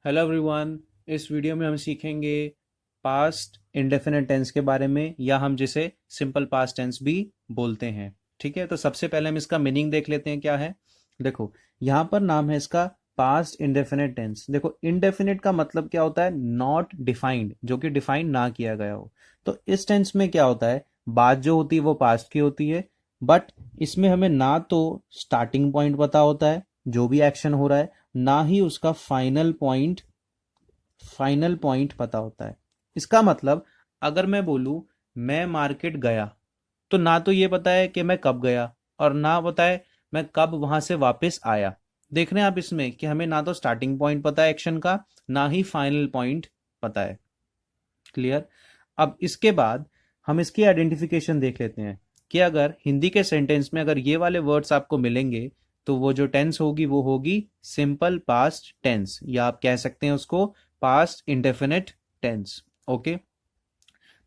Hello everyone. इस video में हम सीखेंगे पास्ट इंडेफिनिट टेंस के बारे में, या हम जिसे सिंपल पास्ट टेंस भी बोलते हैं। ठीक है, तो सबसे पहले हम इसका मीनिंग देख लेते हैं क्या है। देखो, यहाँ पर नाम है इसका पास्ट इंडेफिनिट टेंस। देखो, इंडेफिनिट का मतलब क्या होता है? नॉट डिफाइंड, जो कि डिफाइन ना किया गया हो। तो इस टेंस में क्या होता है, बात जो होती है वो पास्ट की होती है, बट इसमें हमें ना तो स्टार्टिंग पॉइंट पता होता है जो भी एक्शन हो रहा है, ना ही उसका फाइनल पॉइंट पता होता है। इसका मतलब, अगर मैं बोलूं मैं मार्केट गया, तो ना तो ये पता है कि मैं कब गया, और ना पता है मैं कब वहां से वापस आया। देख रहे हैं आप इसमें कि हमें ना तो स्टार्टिंग पॉइंट पता है एक्शन का, ना ही फाइनल पॉइंट पता है। क्लियर। अब इसके बाद हम इसकी आइडेंटिफिकेशन देख लेते हैं कि अगर हिंदी के सेंटेंस में अगर ये वाले वर्ड्स आपको मिलेंगे, तो वो जो टेंस होगी वो होगी सिंपल पास्ट टेंस, या आप कह सकते हैं उसको पास्ट इंडेफिनिट टेंस। ओके,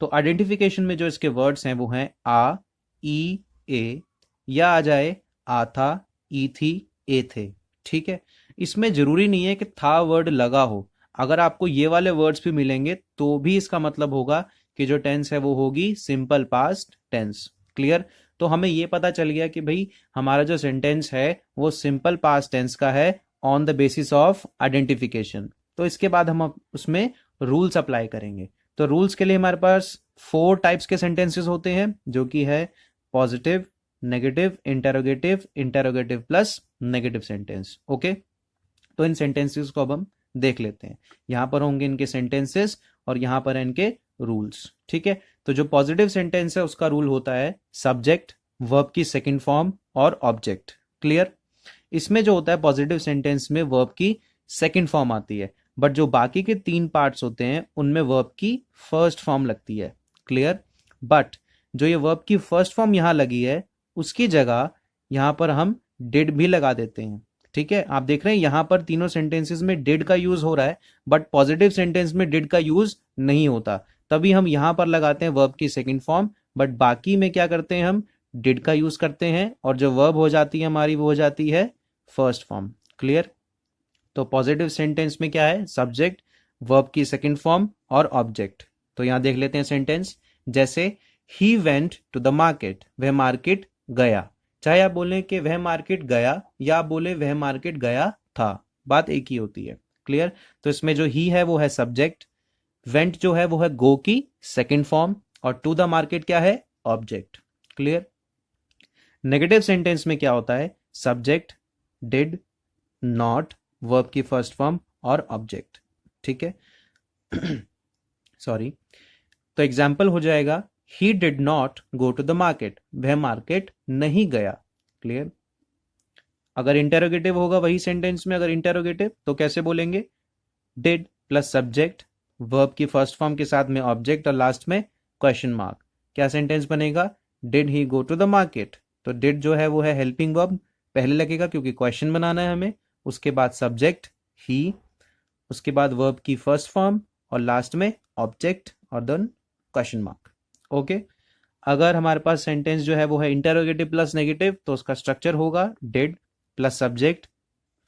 तो आइडेंटिफिकेशन में जो इसके वर्ड्स हैं वो हैं आ, ई, ए, या आ जाए आ था, ई थी, ए थे। ठीक है, इसमें जरूरी नहीं है कि था वर्ड लगा हो। अगर आपको ये वाले वर्ड्स भी मिलेंगे तो भी इसका मतलब होगा कि जो टेंस है वो होगी सिंपल पास्ट टेंस। क्लियर। तो हमें ये पता चल गया कि भाई हमारा जो सेंटेंस है वो सिंपल पास्ट टेंस का है on the basis of identification. तो इसके बाद हम उसमें रूल्स अप्लाई करेंगे। तो रूल्स के लिए हमारे पास 4 टाइप्स के सेंटेंसेस होते हैं, जो कि है positive, negative, interrogative, interrogative plus negative sentence. Okay, तो इन सेंटेंसेस को अब हम देख लेते हैं। यहां पर होंगे इनके सेंटेंसेस और यहां पर है इनके रूल्स। ठीक है, तो जो पॉजिटिव सेंटेंस है उसका रूल होता है सब्जेक्ट, वर्ब की सेकंड फॉर्म और ऑब्जेक्ट। क्लियर। इसमें जो होता है पॉजिटिव सेंटेंस में वर्ब की सेकंड फॉर्म आती है, बट जो बाकी के 3 पार्ट्स होते हैं उनमें वर्ब की फर्स्ट फॉर्म लगती है। क्लियर। बट जो ये वर्ब की फर्स्ट फॉर्म यहां लगी है, उसकी जगह यहां पर हम डिड भी लगा देते हैं। ठीक है, आप देख रहे हैं यहां पर तीनों सेंटेंसेस में डिड का यूज हो रहा है, बट पॉजिटिव सेंटेंस में डिड का यूज नहीं होता। तभी हम यहां पर लगाते हैं वर्ब की सेकंड फॉर्म, बट बाकी में क्या करते हैं, हम डिड का यूज करते हैं, और जो वर्ब हो जाती है हमारी वो हो जाती है फर्स्ट फॉर्म। क्लियर। तो पॉजिटिव सेंटेंस में क्या है, सब्जेक्ट, वर्ब की सेकंड फॉर्म और ऑब्जेक्ट। तो यहां देख लेते हैं सेंटेंस, जैसे he went to the market, वह मार्केट गया। चाहे आप बोलें कि वह मार्केट गया, या आप बोले वह मार्केट गया था, बात एक ही होती है। क्लियर। तो इसमें जो ही है वो है सब्जेक्ट, वेंट जो है वो है गो की सेकंड फॉर्म, और टू द मार्केट क्या है, ऑब्जेक्ट। क्लियर। नेगेटिव सेंटेंस में क्या होता है, सब्जेक्ट, डिड, नॉट, वर्ब की फर्स्ट फॉर्म और ऑब्जेक्ट। ठीक है। सॉरी। तो एग्जाम्पल हो जाएगा he did not go to the market, वह मार्केट नहीं गया। क्लियर। अगर इंटेरोगेटिव होगा वही सेंटेंस में, अगर इंटेरोगेटिव तो कैसे बोलेंगे, डिड प्लस सब्जेक्ट, वर्ब की फर्स्ट फॉर्म के साथ में ऑब्जेक्ट और लास्ट में क्वेश्चन मार्क। क्या सेंटेंस बनेगा, did he go to the market. तो डिड जो है वो है हेल्पिंग वर्ब, पहले लगेगा क्योंकि क्वेश्चन बनाना है हमें। उसके बाद सब्जेक्ट ही, उसके बाद वर्ब की फर्स्ट फॉर्म, और लास्ट में ऑब्जेक्ट और देन क्वेश्चन मार्क। ओके। अगर हमारे पास सेंटेंस जो है वो है इंटेरोगेटिव प्लस नेगेटिव, तो उसका स्ट्रक्चर होगा डिड प्लस सब्जेक्ट,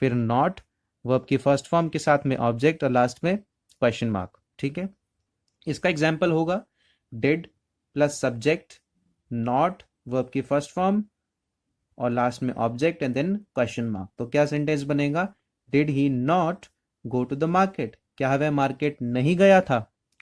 फिर नॉट, वर्ब की फर्स्ट फॉर्म के साथ में ऑब्जेक्ट और लास्ट में क्वेश्चन मार्क। ठीक है। इसका एग्जाम्पल होगा did plus subject, not, verb की फर्स्ट फॉर्म और लास्ट में object and then question mark. तो क्या सेंटेंस बनेगा, did he not go to the market, क्या वह मार्केट नहीं गया था।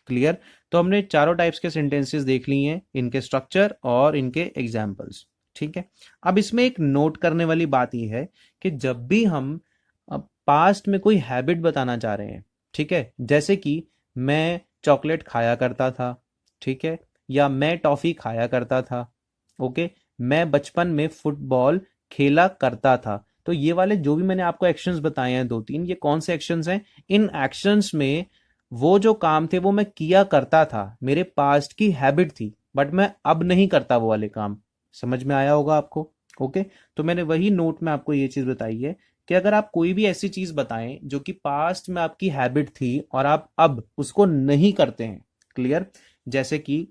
क्लियर। तो हमने चारों टाइप्स के सेंटेंसेस देख लिए हैं, इनके स्ट्रक्चर और इनके एग्जाम्पल्स। ठीक है। अब इसमें एक नोट करने वाली बात यह है कि जब भी हम पास्ट में कोई हैबिट बताना चाह रहे हैं, ठीक है, जैसे कि मैं चॉकलेट खाया करता था, ठीक है, या मैं टॉफी खाया करता था, ओके, मैं बचपन में फुटबॉल खेला करता था। तो ये वाले जो भी मैंने आपको एक्शंस बताए हैं 2-3, ये कौन से एक्शंस हैं, इन एक्शंस में वो जो काम थे वो मैं किया करता था, मेरे पास्ट की हैबिट थी, बट मैं अब नहीं करता वो वाले काम। समझ में आया होगा आपको। ओके। तो मैंने वही नोट में आपको ये चीज बताई है कि अगर आप कोई भी ऐसी चीज बताएं जो कि पास्ट में आपकी हैबिट थी और आप अब उसको नहीं करते हैं। क्लियर। जैसे कि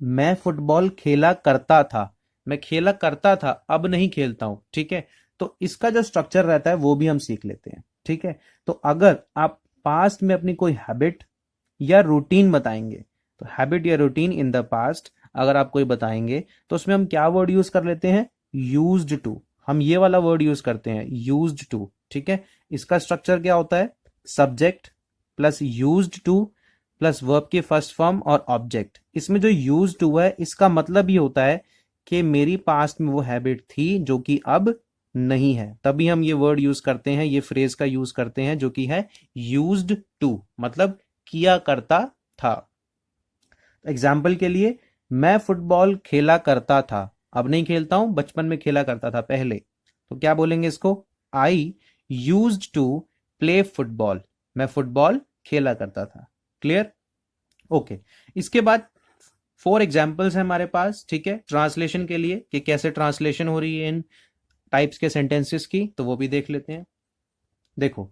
मैं फुटबॉल खेला करता था, मैं खेला करता था, अब नहीं खेलता हूं। ठीक है। तो इसका जो स्ट्रक्चर रहता है वो भी हम सीख लेते हैं। ठीक है। तो अगर आप पास्ट में अपनी कोई हैबिट या रूटीन बताएंगे। तो हैबिट या रूटीन इन द पास्ट अगर आप कोई बताएंगे तो उसमें हम क्या वर्ड यूज कर लेते हैं, यूज्ड टू। हम ये वाला वर्ड यूज करते हैं, यूज्ड टू। ठीक है, इसका स्ट्रक्चर क्या होता है, subject plus used two plus verb की फर्स्ट फॉर्म और ऑब्जेक्ट। इसमें जो यूज्ड टू है इसका मतलब ये होता है कि मेरी पास्ट में वो हैबिट थी जो कि अब नहीं है, तभी हम ये वर्ड यूज करते हैं, ये फ्रेज का यूज करते हैं जो कि है यूज्ड टू, मतलब किया करता था। एग्जाम्पल के लिए, मैं फुटबॉल खेला करता था, अब नहीं खेलता हूं, बचपन में खेला करता था पहले, तो क्या बोलेंगे इसको, I used to play football, मैं फुटबॉल खेला करता था। Clear, okay. इसके बाद 4 एग्जाम्पल्स हैं हमारे पास, ठीक है, ट्रांसलेशन के लिए कि कैसे ट्रांसलेशन हो रही है इन टाइप्स के सेंटेंसेस की, तो वो भी देख लेते हैं। देखो,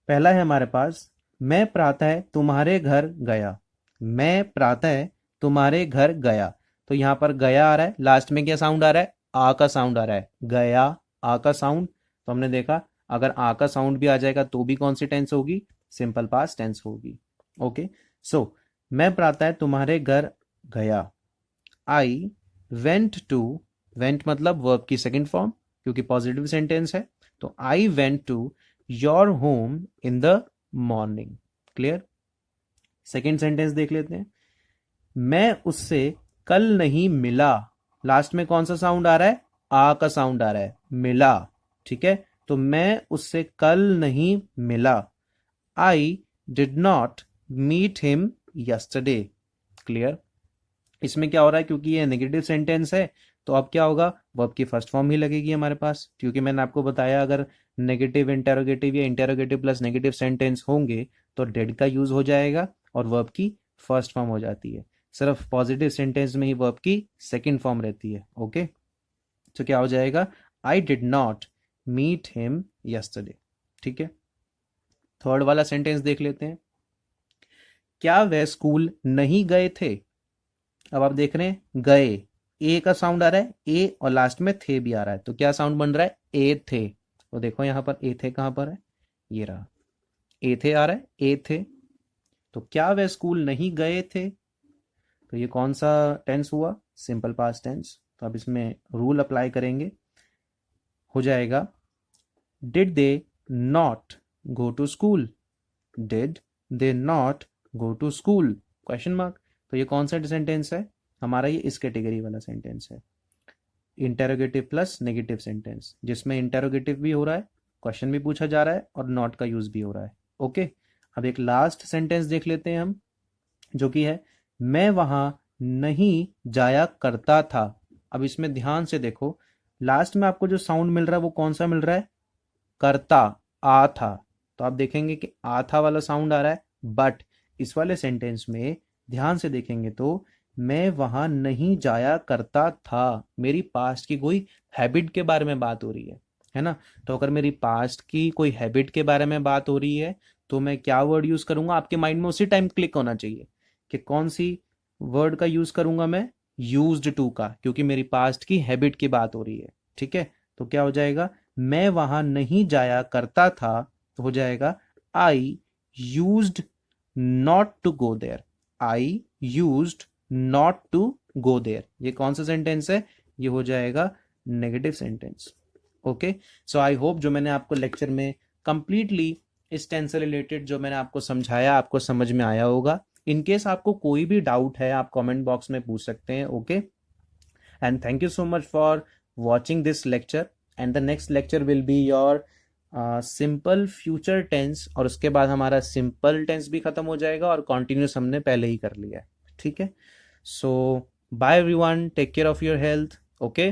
पहला है हमारे पास, मैं प्रातः तुम्हारे घर गया, मैं प्रातः तुम्हारे घर गया। तो यहां पर गया आ रहा है, लास्ट में क्या साउंड आ रहा है, आ का साउंड आ रहा है, गया, आ का साउंड। तो हमने देखा अगर आ का साउंड भी आ जाएगा तो भी कौन सी टेंस होगी, सिंपल पास्ट टेंस होगी। ओके, सो मैं प्रातः तुम्हारे घर गया, आई वेंट टू, वेंट मतलब वर्ब की सेकंड फॉर्म क्योंकि पॉजिटिव सेंटेंस है, तो I went to your home in the morning. Clear, second sentence देख लेते हैं, मैं उससे कल नहीं मिला, लास्ट में कौन सा साउंड आ रहा है, आ का साउंड आ रहा है, मिला। ठीक है, तो मैं उससे कल नहीं मिला, I did not meet him yesterday. Clear, इसमें क्या हो रहा है, क्योंकि ये नेगेटिव सेंटेंस है तो अब क्या होगा, वर्ब की फर्स्ट फॉर्म ही लगेगी हमारे पास, क्योंकि मैंने आपको बताया अगर नेगेटिव इंटेरोगेटिव या इंटेरोगेटिव प्लस नेगेटिव सेंटेंस होंगे तो डेड का यूज हो जाएगा और वर्ब की फर्स्ट फॉर्म हो जाती है। सिर्फ पॉजिटिव सेंटेंस में ही वर्ब की सेकेंड फॉर्म रहती है। ओके, तो क्या हो जाएगा, I did not meet him yesterday. ठीक है, थर्ड वाला सेंटेंस देख लेते हैं, क्या वह स्कूल नहीं गए थे। अब आप देख रहे हैं गए, ए का साउंड आ रहा है, ए और लास्ट में थे भी आ रहा है, तो क्या साउंड बन रहा है, ए थे। तो देखो यहां पर ए थे कहां पर है, ये रहा, ए थे आ रहा है, ए थे। तो क्या वह स्कूल नहीं गए थे, तो ये कौन सा टेंस हुआ, सिंपल पास्ट टेंस। तो अब इसमें रूल अप्लाई करेंगे, हो जाएगा did they not go to school, did they not go to school, question mark. तो ये कौन सा सेंटेंस है हमारा, ये इस कैटेगरी वाला सेंटेंस है, इंटेरोगेटिव प्लस नेगेटिव सेंटेंस, जिसमें इंटेरोगेटिव भी हो रहा है, क्वेश्चन भी पूछा जा रहा है और नॉट का यूज भी हो रहा है। ओके, अब एक लास्ट सेंटेंस देख लेते हैं हम, जो कि है मैं वहां नहीं जाया करता था। अब इसमें ध्यान से देखो, लास्ट में आपको जो साउंड मिल रहा है वो कौन सा मिल रहा है, करता, आ था। तो आप देखेंगे कि आ था वाला साउंड आ रहा है, बट इस वाले सेंटेंस में ध्यान से देखेंगे तो मैं वहां नहीं जाया करता था, मेरी पास्ट की कोई हैबिट के बारे में बात हो रही है ना। तो अगर मेरी पास्ट की कोई हैबिट के बारे में बात हो रही है तो मैं क्या वर्ड यूज करूंगा, आपके माइंड में उसी टाइम क्लिक होना चाहिए कि कौन सी वर्ड का यूज करूंगा मैं, यूज्ड टू का, क्योंकि मेरी पास्ट की हैबिट की बात हो रही है। ठीक है, तो क्या हो जाएगा, मैं वहां नहीं जाया करता था, तो हो जाएगा I used not to go there, I used not to go there. ये कौन सा सेंटेंस है, ये हो जाएगा negative sentence. Okay, so I hope जो मैंने आपको लेक्चर में कंप्लीटली इस टेंस से रिलेटेड जो मैंने आपको समझाया आपको समझ में आया होगा। इन केस आपको कोई भी डाउट है आप कमेंट बॉक्स में पूछ सकते हैं। Okay, and thank you so much for watching this lecture, and the next lecture will be your simple future tense, और उसके बाद हमारा सिंपल टेंस भी खत्म हो जाएगा और कॉन्टिन्यूस हमने पहले ही कर लिया है। ठीक है, so bye everyone, take care of your health. Okay.